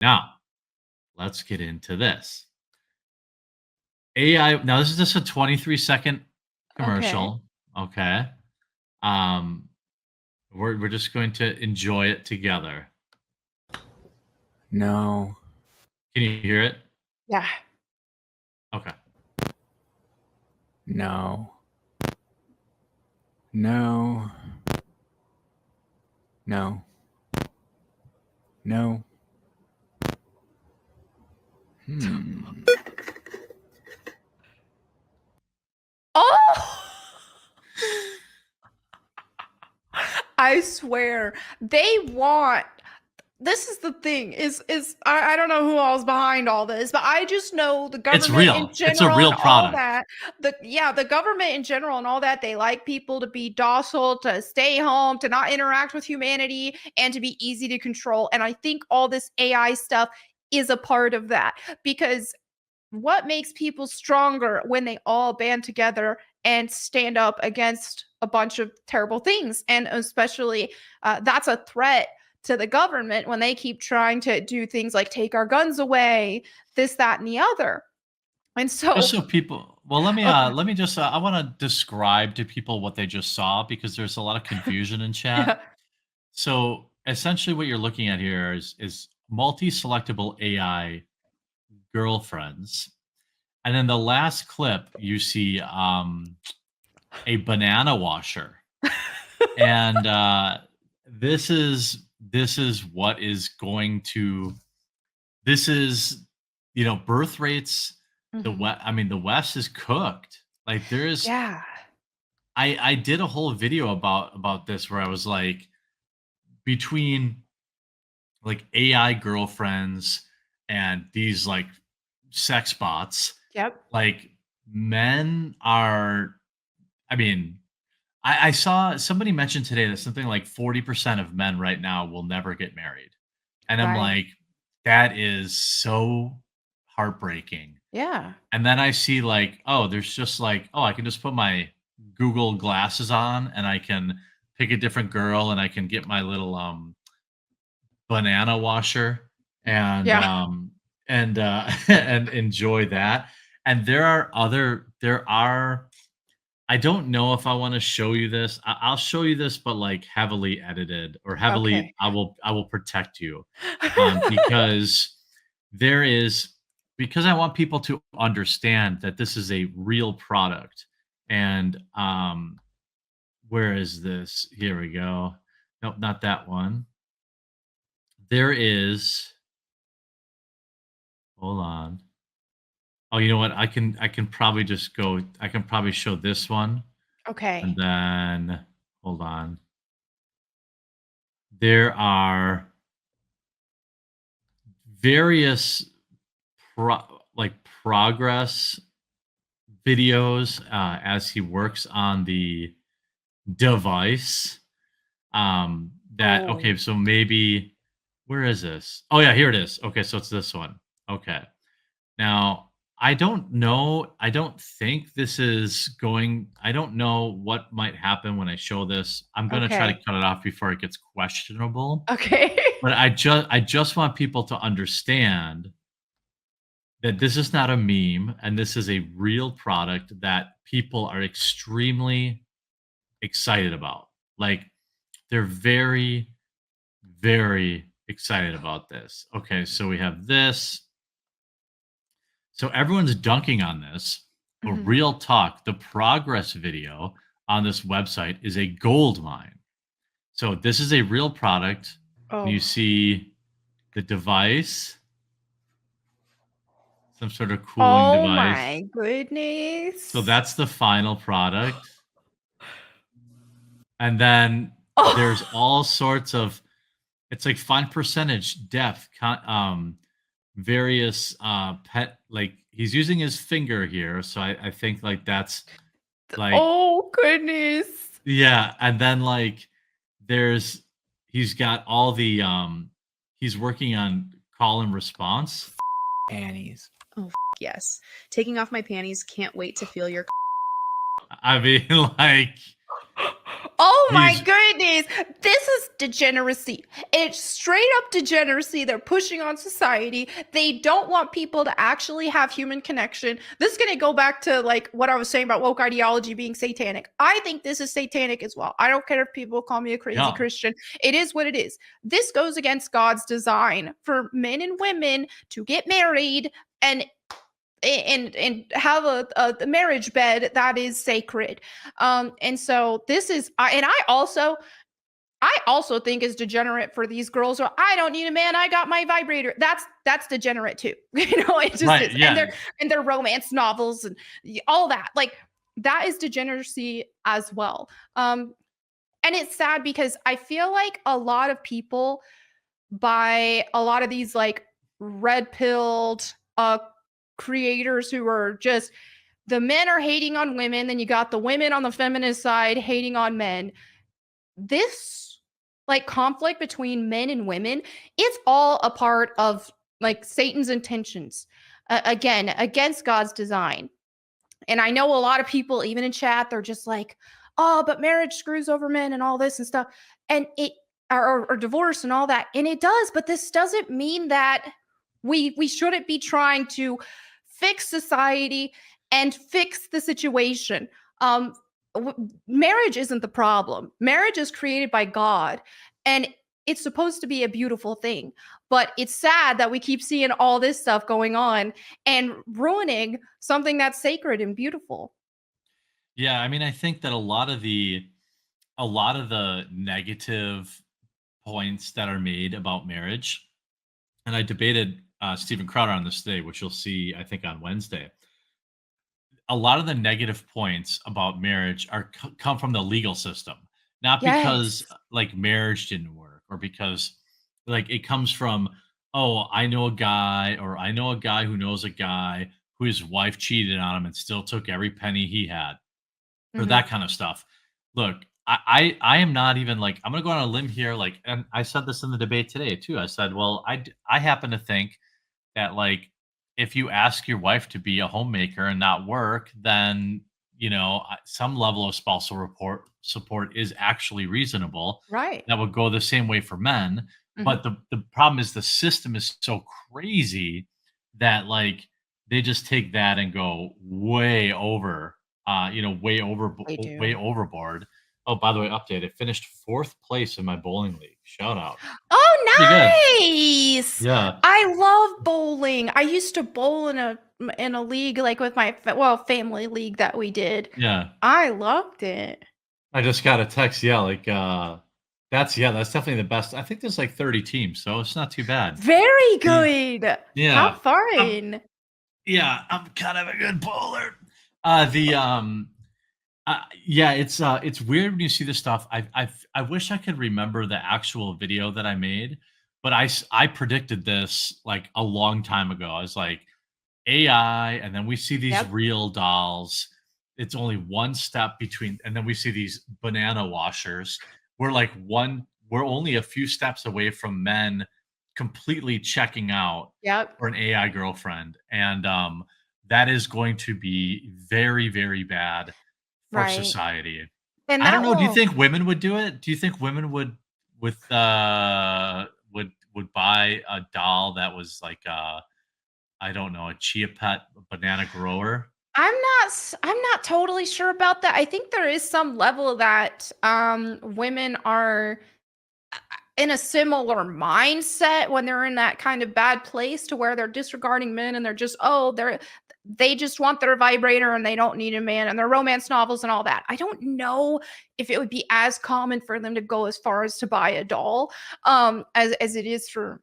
Now, let's get into this. AI. Now, this is just a 23-second Okay. commercial. Okay. Um, we're just going to enjoy it together. No. Can you hear it? Yeah. Okay. No. No. No. No. Oh! I swear they want. This is the thing is I don't know who all's behind all this, but I just know the It's government in real. It's a general real and all product. that. The government in general and all that, they like people to be docile, to stay home, to not interact with humanity, and to be easy to control. And I think all this AI stuff is a part of that, because what makes people stronger when they all band together and stand up against a bunch of terrible things? And especially, that's a threat to the government when they keep trying to do things like take our guns away, this, that, and the other. And Just so, so people, well, let me okay. let me just I want to describe to people what they just saw because there's a lot of confusion in chat. Yeah. So essentially, what you're looking at here is multi-selectable AI girlfriends, and then the last clip you see a banana washer, and this is what is going to this is birth rates. Mhm. I mean, the West is cooked. Like there's Yeah. I did a whole video about this where I was like, between like AI girlfriends and these like sex bots, Yep. like men are, I mean, I saw somebody mention today that something like 40% of men right now will never get married. And I'm Right. like, that is so heartbreaking. Yeah. And then I see like, oh, there's just like, oh, I can just put my Google glasses on and I can pick a different girl and I can get my little banana washer and Yeah. and enjoy that. And there are I don't know if I want to show you this. I'll show you this, but like heavily edited or heavily, Okay. I will protect you, because there is because I want people to understand that this is a real product. And where is this? Here we go. Nope, not that one. There is. Hold on. Oh, you know what? I can probably just go. I can probably show this one, and Okay. then hold on. There are various like progress videos as he works on the device. That Oh. okay, so maybe where is this? Oh yeah, here it is. Okay, so it's this one. Okay. Now, I don't know. I don't think this is going. I don't know what might happen when I show this. I'm going to try to Okay. cut it off before it gets questionable. Okay. But I just want people to understand that this is not a meme and this is a real product that people are extremely excited about. Like they're very, very excited about this. Okay, so we have this. So everyone's dunking on this. But Mhm. real talk, the progress video on this website is a gold mine. So this is a real product. And Oh. you see the device, some sort of cooling Oh device. my So goodness. that's the final product. And then there's Oh. all sorts of, it's like fine percentage, depth, various pet, like he's using his finger here. So I think like that's like, Oh goodness. yeah. And then like there's, he's got all the, he's working on call and response. Panties. Oh, yes. Taking off my panties. Can't wait to feel your. I mean, like, Oh my He's goodness. This is degeneracy. It's straight up degeneracy. They're pushing on society. They don't want people to actually have human connection. This is going to go back to like what I was saying about woke ideology being satanic. I think this is satanic as well. I don't care if people call me a crazy yeah, Christian. It is what it is. This goes against God's design for men and women to get married and and have a marriage bed that is sacred. And so this is and I also think is degenerate for these girls who I don't need a man, I got my vibrator. That's degenerate too. It just right, is. yeah, And their romance novels and all that. Like that is degeneracy as well. And it's sad because I feel like a lot of people buy a lot of these like red pilled creators who are just the men are hating on women, then you got the women on the feminist side hating on men. This like conflict between men and women, it's all a part of like Satan's intentions. Again, against God's design. And I know a lot of people, even in chat, they're just like, oh, but marriage screws over men and all this and stuff. And it or divorce and all that. And it does, but this doesn't mean that we shouldn't be trying to fix society and fix the situation. Marriage isn't the problem. Marriage is created by God, and it's supposed to be a beautiful thing. But it's sad that we keep seeing all this stuff going on and ruining something that's sacred and beautiful. yeah. I mean, I think that a lot of the negative points that are made about marriage, and I debated Stephen Crowder on this today, which you'll see, I think, on Wednesday. A lot of the negative points about marriage come from the legal system, not because Yes. like marriage didn't work or because like it comes from, oh, I know a guy or I know a guy who knows a guy who his wife cheated on him and still took every penny he had or Mhm. that kind of stuff. Look, I am not even like I'm gonna go on a limb here, like, and I said this in the debate today too. I said, well, I happen to think that like if you ask your wife to be a homemaker and not work, then some level of spousal report support is actually reasonable. Right. That would go the same way for men. Mhm. But the problem is the system is so crazy that like they just take that and go way over, They way do. overboard. Oh, by the way, update. I finished fourth place in my bowling league. Shout out. Pretty good. Oh, nice. Yeah. I love bowling. I used to bowl in a league like with my family league that we did. Yeah. I loved it. I just got a text. Yeah, like that's definitely the best. I think there's like 30 teams, so it's not too bad. Very Yeah. good. How Yeah. fun. Yeah, I'm kind of a good bowler. The Yeah, it's weird when you see this stuff. I wish I could remember the actual video that I made, but I predicted this like a long time ago. I was like AI, and then we see these Yep. real dolls. It's only one step between, and then we see these banana washers. We're only a few steps away from men completely checking out Yep. for an AI girlfriend, and that is going to be very, very bad for Right. society. And I don't that know. Do you will think women would do it? Do you think women with would buy a doll that was like I don't know, a chia pet banana grower? I'm not totally sure about that. I think there is some level that women are in a similar mindset when they're in that kind of bad place to where they're disregarding men and they're just they just want their vibrator and they don't need a man and their romance novels and all that. I don't know if it would be as common for them to go as far as to buy a doll as it is for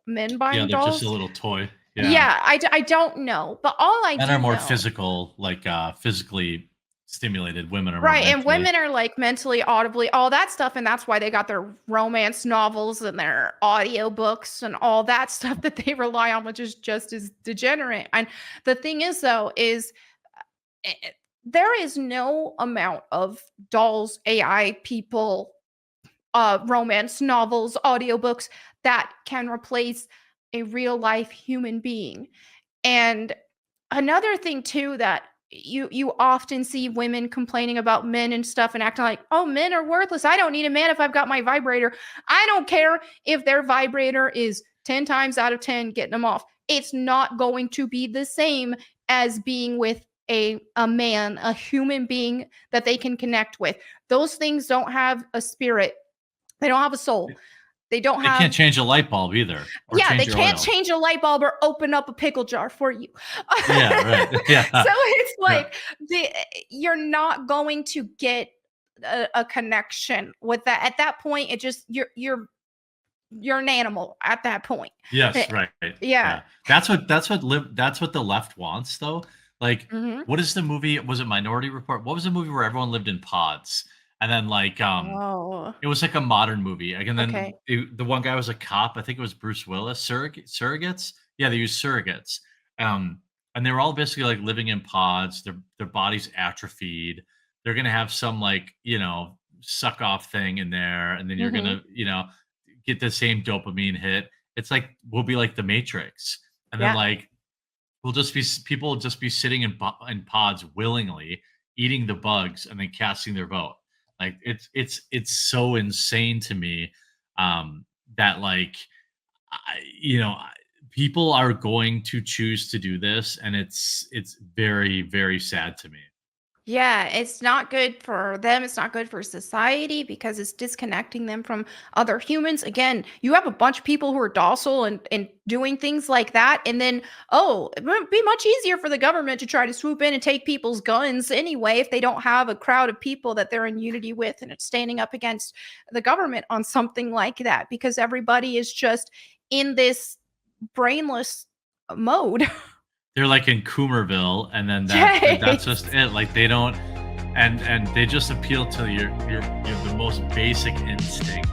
men Yeah, buying they're just a dolls. little toy. Yeah. Yeah, I don't know, but all I Men are do more know. physical, like, physically stimulated. Women are more Right, and mentally. women are, like, mentally, audibly, all that stuff, and that's why they got their romance novels and their audiobooks and all that stuff that they rely on, which is just as degenerate, and the thing is, though, is, there is no amount of dolls, AI people, romance novels, audiobooks that can replace a real life human being, and another thing too that you often see women complaining about men and stuff and acting like, oh, men are worthless. I don't need a man if I've got my vibrator. I don't care if their vibrator is 10 times out of 10 getting them off. It's not going to be the same as being with a man, a human being that they can connect with. Those things don't have a spirit. They don't have a soul. They don't They have. can't change a light bulb either. Or Yeah, change they your can't oil. change a light bulb or open up a pickle jar for you. Yeah, right. Yeah. So it's like you're not going to get a connection with that. At that point, it just you're an animal at that point. Yes, right. Yeah. That's what the left wants though. Like Mhm. what is the movie? Was it Minority Report? What was the movie where everyone lived in pods? And then like Oh, it was like a modern movie. Like, and then okay. the one guy was a cop. I think it was Bruce Willis. Surrogates. Yeah, they used surrogates. And they were all basically like living in pods. Their bodies atrophied. They're gonna have some like suck off thing in there, and then you're Mhm. gonna get the same dopamine hit. It's like we'll be like the Matrix, and then Yeah. like people will just be sitting in pods willingly eating the bugs and then casting their vote. Like it's so insane to me that like people are going to choose to do this, and it's very very sad to me. Yeah, it's not good for them. It's not good for society because it's disconnecting them from other humans. Again, you have a bunch of people who are docile and doing things like that. And then, oh, it would be much easier for the government to try to swoop in and take people's guns anyway if they don't have a crowd of people that they're in unity with and it's standing up against the government on something like that because everybody is just in this brainless mode. They're like in Coomerville, and then that's Yes. just it. Like they don't, and they just appeal to your the most basic instinct